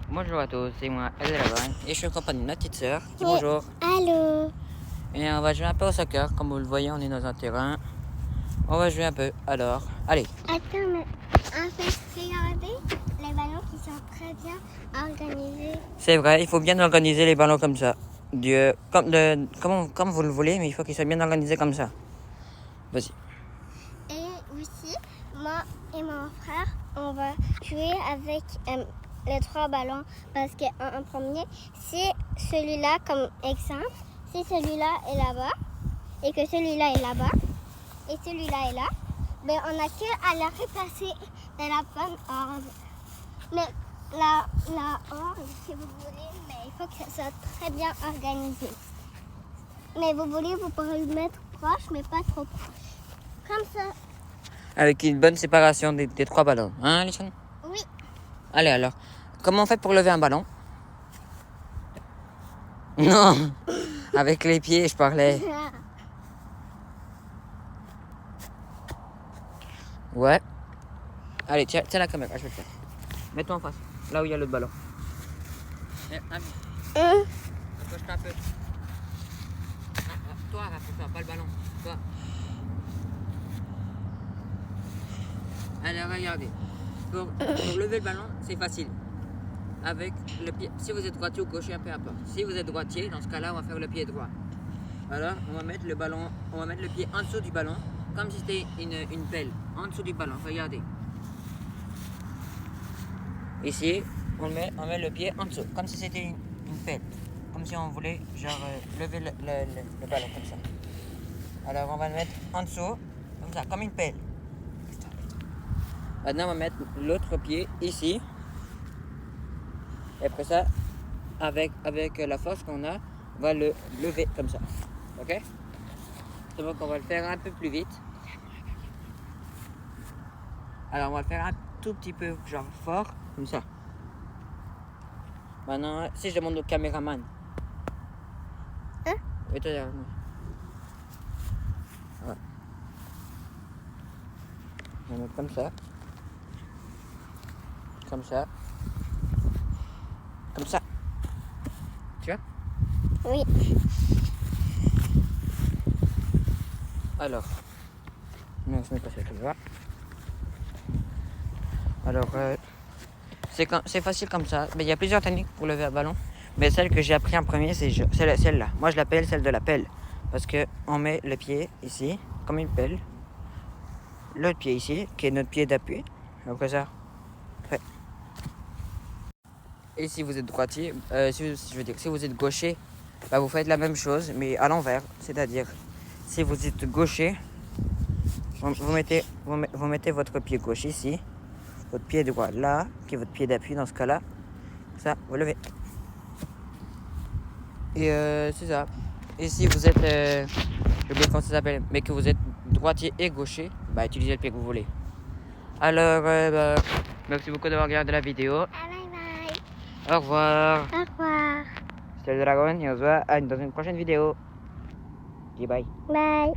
Bonjour à tous, c'est moi, El Dragon, et je suis en compagnie de ma petite sœur. Dis bonjour. Allô. Et on va jouer un peu au soccer, comme vous le voyez, on est dans un terrain. On va jouer un peu, alors, allez. Attends, mais en fait, regardez les ballons qui sont très bien organisés. C'est vrai, il faut bien organiser les ballons comme ça. Comme vous le voulez, mais il faut qu'ils soient bien organisés comme ça. Vas-y. Et aussi, moi et mon frère, on va jouer avec les 3 ballons. Parce qu'en premier, si celui-là, comme exemple, si celui-là est là-bas, et que celui-là est là-bas, et celui-là est là, ben on n'a qu'à les replacer dans la bonne ordre. Mais la ordre, si vous voulez, mais il faut que ça soit très bien organisé. Mais vous voulez, vous pourrez le mettre proche, mais pas trop proche. Comme ça. Avec une bonne séparation des 3 ballons, hein, Alison? Oui. Allez, alors, comment on fait pour lever un ballon? Non, avec les pieds, je parlais. Ouais. Allez, tiens la caméra, je vais le faire. Mets-toi en face, là où il y a le ballon. Approche-toi un peu. Toi, rapproche-toi, pas le ballon. Toi. Allez, regardez. Pour lever le ballon, c'est facile. Avec le pied. Si vous êtes droitier ou gaucher, peu importe. Si vous êtes droitier, dans ce cas-là, on va faire le pied droit. Alors, on va mettre le ballon, on va mettre le pied en dessous du ballon, comme si c'était une pelle. En dessous du ballon, regardez. Ici, on met le pied en dessous, comme si c'était une pelle. Comme si on voulait genre lever le ballon comme ça. Alors on va le mettre en dessous, comme ça, comme une pelle. Maintenant on va mettre l'autre pied ici. Et après ça, avec la force qu'on a, on va le lever comme ça. Ok? Donc on va le faire un peu plus vite. Alors on va le faire un tout petit peu genre fort, comme ça. Maintenant, si je demande au caméraman. Hein? Oui, toi, derrière moi. Ouais. On va mettre comme ça. Comme ça. Comme ça. Tu vois? Oui. Alors. Non, je mets pas ça, tu vois. Alors, c'est facile comme ça. Mais il y a plusieurs techniques pour lever un ballon. Mais celle que j'ai appris en premier, c'est celle-là. Moi, je l'appelle celle de la pelle. Parce qu'on met le pied ici, comme une pelle. L'autre pied ici, qui est notre pied d'appui. Après ça, fait. Et si vous êtes droitier, si vous êtes gaucher, bah vous faites la même chose, mais à l'envers. C'est-à-dire, si vous êtes gaucher, vous mettez votre pied gauche ici, votre pied droit là, qui est votre pied d'appui dans ce cas-là. Ça, vous levez. Et c'est ça. Et si vous êtes, j'ai oublié comment ça s'appelle, mais que vous êtes droitier et gaucher, bah utilisez le pied que vous voulez. Alors, merci beaucoup d'avoir regardé la vidéo. Bye bye. Au revoir. Au revoir. C'était le Dragon et on se voit dans une prochaine vidéo. Et bye. Bye.